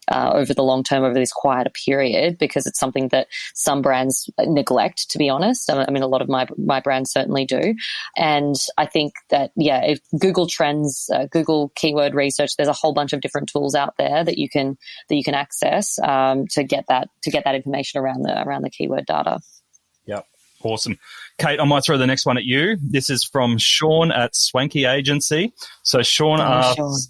over the long term, over this quieter period, because it's something that some brands neglect, to be honest. I mean, a lot of my brands certainly do. And I think that, if Google Trends, Google keyword research, there's a whole bunch of different tools out there that you can access to get that information around the keyword data. Yep. Awesome. Kate, I might throw the next one at you. This is from Sean at Swanky Agency. So Sean asks,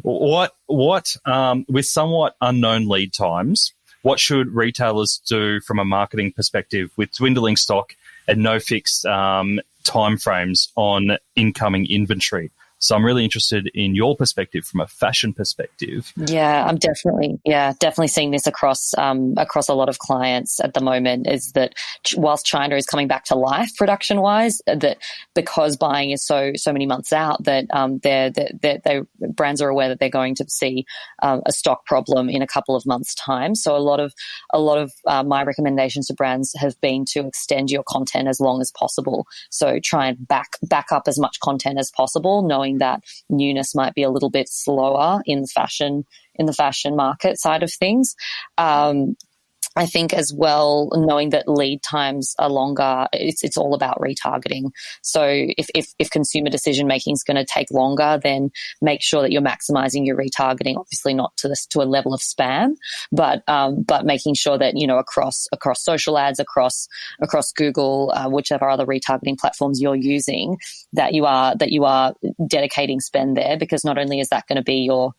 what with somewhat unknown lead times, what should retailers do from a marketing perspective with dwindling stock and no fixed time frames on incoming inventory? So I'm really interested in your perspective from a fashion perspective. Yeah, I'm definitely seeing this across a lot of clients at the moment, is that whilst China is coming back to life production wise, that because buying is so many months out, that brands are aware that they're going to see a stock problem in a couple of months' time. So a lot of my recommendations to brands have been to extend your content as long as possible. So try and back up as much content as possible, knowing that newness might be a little bit slower in the fashion market side of things. I think as well, knowing that lead times are longer, it's all about retargeting. So if consumer decision making is going to take longer, then make sure that you're maximizing your retargeting. Obviously, not to a level of spam, but making sure that across social ads, across Google, whichever other retargeting platforms you're using, that you are dedicating spend there, because not only is that going to be your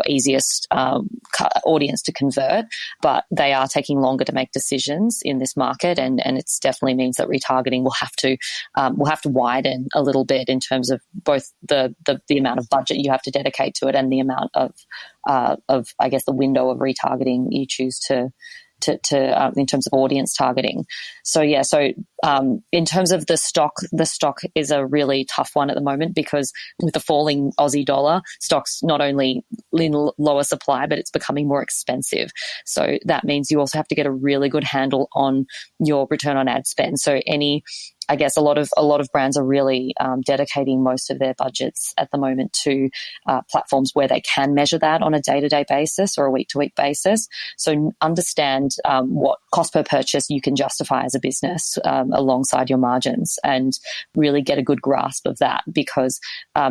easiest audience to convert, but they are taking longer to make decisions in this market, and it definitely means that retargeting will have to widen a little bit in terms of both the amount of budget you have to dedicate to it and the amount of I guess the window of retargeting you choose to in terms of audience targeting. So in terms of the stock is a really tough one at the moment, because with the falling Aussie dollar, stock's not only in lower supply, but it's becoming more expensive. So that means you also have to get a really good handle on your return on ad spend. So I guess a lot of brands are really dedicating most of their budgets at the moment to platforms where they can measure that on a day-to-day basis or a week-to-week basis. So understand what cost per purchase you can justify as a business alongside your margins, and really get a good grasp of that, because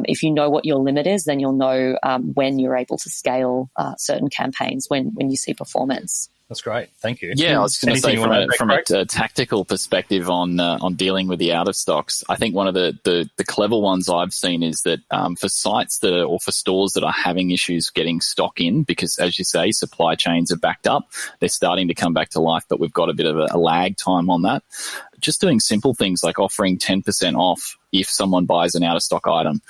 if you know what your limit is, then you'll know when you're able to scale certain campaigns when you see performance. That's great. Thank you. Yeah, I was going to say from a tactical perspective on dealing with the out of stocks, I think one of the clever ones I've seen is that for sites or for stores that are having issues getting stock in, because as you say, supply chains are backed up, they're starting to come back to life, but we've got a bit of a lag time on that. Just doing simple things like offering 10% off if someone buys an out-of-stock item.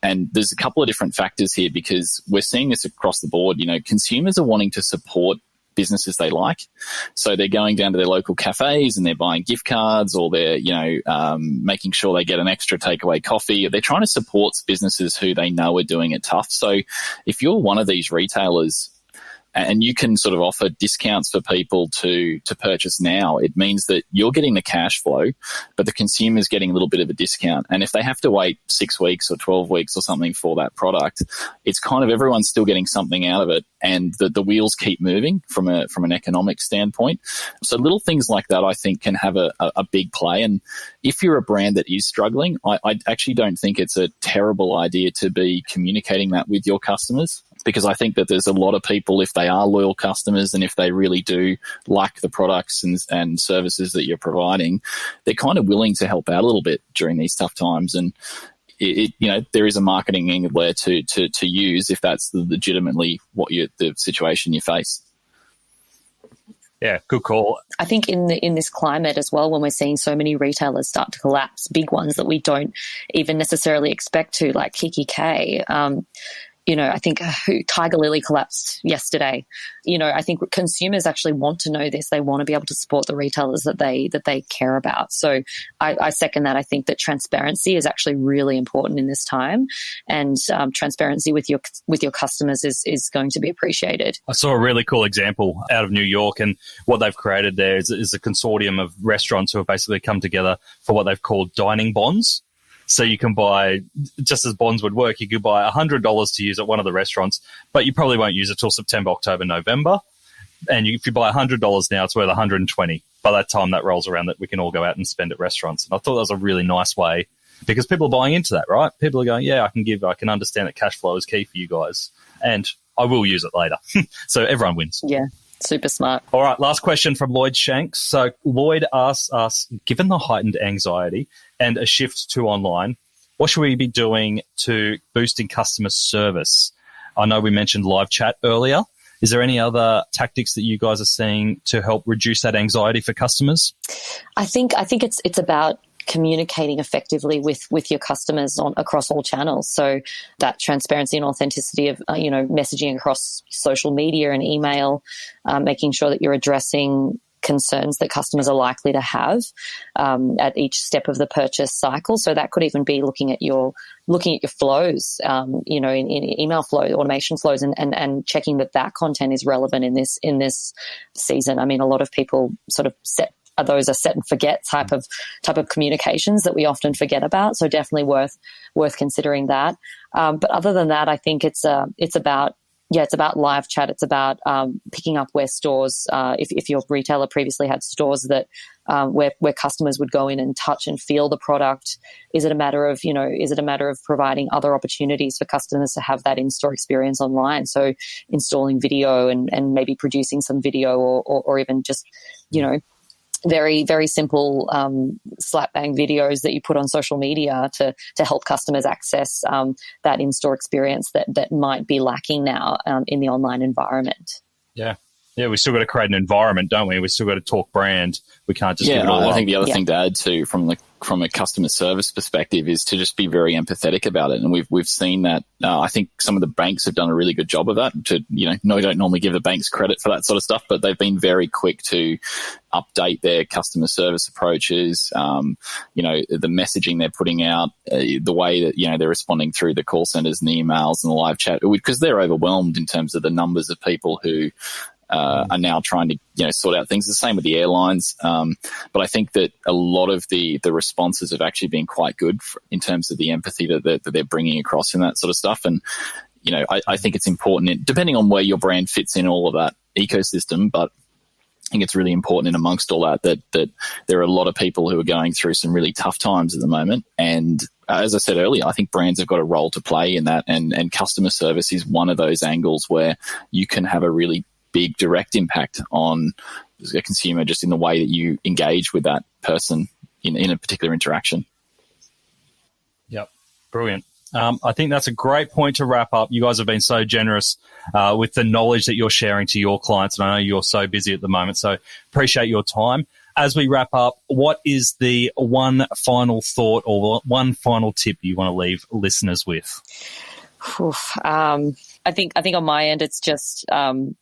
And there's a couple of different factors here, because we're seeing this across the board. Consumers are wanting to support businesses they like. So they're going down to their local cafes and they're buying gift cards, or they're, making sure they get an extra takeaway coffee. They're trying to support businesses who they know are doing it tough. So if you're one of these retailers and you can sort of offer discounts for people to purchase now, it means that you're getting the cash flow, but the consumer's getting a little bit of a discount. And if they have to wait 6 weeks or 12 weeks or something for that product, it's kind of everyone's still getting something out of it, and the wheels keep moving from an economic standpoint. So little things like that, I think, can have a big play. And if you're a brand that is struggling, I actually don't think it's a terrible idea to be communicating that with your customers, because I think that there's a lot of people, if they are loyal customers and if they really do like the products and services that you're providing, they're kind of willing to help out a little bit during these tough times. And there is a marketing angle there to use if that's legitimately the situation you face. Yeah, good call. I think in this climate as well, when we're seeing so many retailers start to collapse, big ones that we don't even necessarily expect to, like Kiki K. I think Tiger Lily collapsed yesterday. I think consumers actually want to know this. They want to be able to support the retailers that they care about. So I second that. I think that transparency is actually really important in this time, and transparency with your customers is going to be appreciated. I saw a really cool example out of New York, and what they've created there is a consortium of restaurants who have basically come together for what they've called dining bonds. So you can buy, just as bonds would work, you could buy $100 to use at one of the restaurants, but you probably won't use it till September, October, November. And if you buy $100 now, it's worth $120. By that time that rolls around, that we can all go out and spend at restaurants. And I thought that was a really nice way, because people are buying into that, right? People are going, yeah, I can understand that cash flow is key for you guys, and I will use it later. So everyone wins. Yeah. Super smart. All right, last question from Lloyd Shanks. So Lloyd asks us, given the heightened anxiety and a shift to online, what should we be doing to boosting customer service? I know we mentioned live chat earlier. Is there any other tactics that you guys are seeing to help reduce that anxiety for customers? I think it's about communicating effectively with your customers across all channels. So that transparency and authenticity of messaging across social media and email, making sure that you're addressing concerns that customers are likely to have at each step of the purchase cycle. So that could even be looking at your flows, in email flow, automation flows, and checking that content is relevant in this season. I mean, a lot of people sort of set and forget type of communications that we often forget about. So definitely worth considering that. But other than that, I think it's about live chat. It's about picking up where stores, if your retailer previously had stores that where customers would go in and touch and feel the product. Is it a matter of providing other opportunities for customers to have that in-store experience online? So installing video and maybe producing some video or even just, very, very simple slap bang videos that you put on social media to help customers access that in-store experience that might be lacking now in the online environment. Yeah. Yeah, we still got to create an environment, don't we? We still got to talk brand. We can't just give it all I up. think the other thing to add to from a customer service perspective is to just be very empathetic about it. And we've seen that. I think some of the banks have done a really good job of that. We don't normally give the banks credit for that sort of stuff, but they've been very quick to update their customer service approaches. The messaging they're putting out, the way that they're responding through the call centers and the emails and the live chat, because they're overwhelmed in terms of the numbers of people who are now trying to sort out things. The same with the airlines, but I think that a lot of the responses have actually been quite good in terms of the empathy that they're bringing across in that sort of stuff. And I think it's important, depending on where your brand fits in all of that ecosystem, but I think it's really important in amongst all that there are a lot of people who are going through some really tough times at the moment. And as I said earlier, I think brands have got a role to play in that, and customer service is one of those angles where you can have a really big direct impact on a consumer just in the way that you engage with that person in a particular interaction. Yep. Brilliant. I think that's a great point to wrap up. You guys have been so generous with the knowledge that you're sharing to your clients, and I know you're so busy at the moment, so appreciate your time. As we wrap up, what is the one final thought or one final tip you want to leave listeners with? I think on my end, it's just hang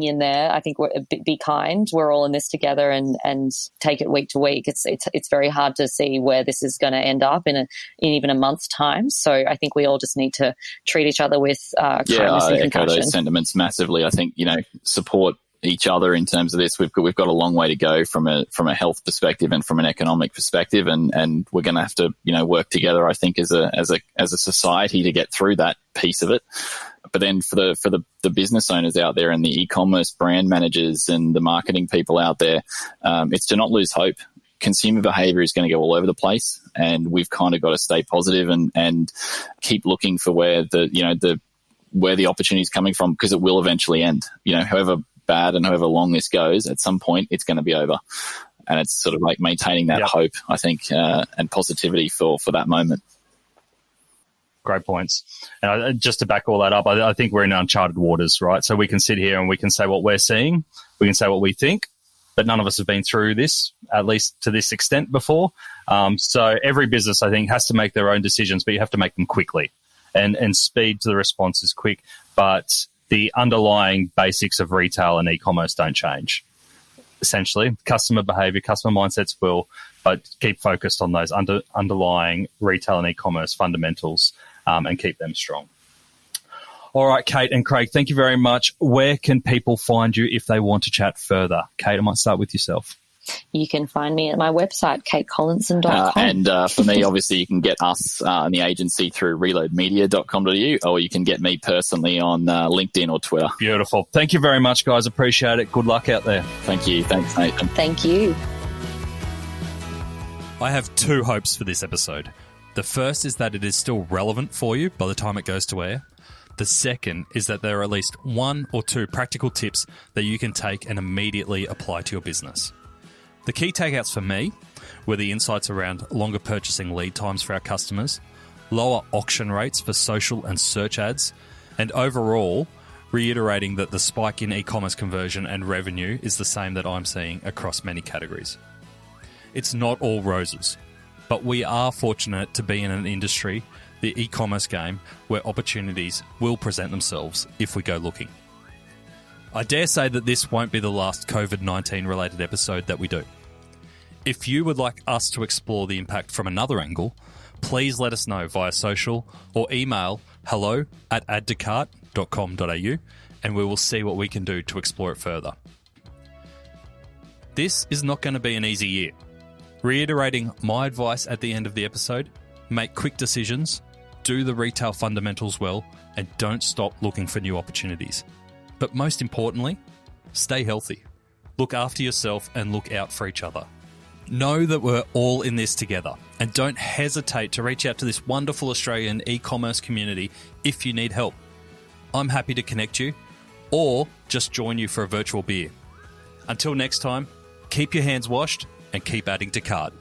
in there. I think be kind. We're all in this together, and take it week to week. It's very hard to see where this is going to end up in even a month's time. So I think we all just need to treat each other with kindness and compassion. I echo those sentiments massively. I think support each other in terms of this. We've got a long way to go from a health perspective and from an economic perspective, and we're going to have to work together, I think, as a society to get through that piece of it. But then for the business owners out there and the e-commerce brand managers and the marketing people out there, it's to not lose hope. Consumer behavior is going to go all over the place, and we've kind of got to stay positive and keep looking for where the opportunity is coming from, because it will eventually end. However bad and however long this goes, at some point it's going to be over. And it's sort of like maintaining that hope, I think, and positivity for that moment. Great points. And just to back all that up, I think we're in uncharted waters, right? So we can sit here and we can say what we're seeing, we can say what we think, but none of us have been through this, at least to this extent before. So every business, I think, has to make their own decisions, but you have to make them quickly. And speed to the response is quick, but the underlying basics of retail and e-commerce don't change. Essentially, customer behavior, customer mindsets will, but keep focused on those underlying retail and e-commerce fundamentals and keep them strong. All right, Kate and Craig, thank you very much. Where can people find you if they want to chat further? Kate, I might start with yourself. You can find me at my website, katecollinson.com. And for me, obviously, you can get us and the agency through reloadmedia.com.au, or you can get me personally on LinkedIn or Twitter. Beautiful. Thank you very much, guys. Appreciate it. Good luck out there. Thank you. Thanks, Nathan. Thank you. I have two hopes for this episode. The first is that it is still relevant for you by the time it goes to air. The second is that there are at least one or two practical tips that you can take and immediately apply to your business. The key takeouts for me were the insights around longer purchasing lead times for our customers, lower auction rates for social and search ads, and overall reiterating that the spike in e-commerce conversion and revenue is the same that I'm seeing across many categories. It's not all roses, but we are fortunate to be in an industry, the e-commerce game, where opportunities will present themselves if we go looking. I dare say that this won't be the last COVID-19 related episode that we do. If you would like us to explore the impact from another angle, please let us know via social or email hello@addtocart.com.au, and we will see what we can do to explore it further. This is not going to be an easy year. Reiterating my advice at the end of the episode, make quick decisions, do the retail fundamentals well, and don't stop looking for new opportunities. But most importantly, stay healthy. Look after yourself and look out for each other. Know that we're all in this together, and don't hesitate to reach out to this wonderful Australian e-commerce community if you need help. I'm happy to connect you or just join you for a virtual beer. Until next time, keep your hands washed and keep adding to cart.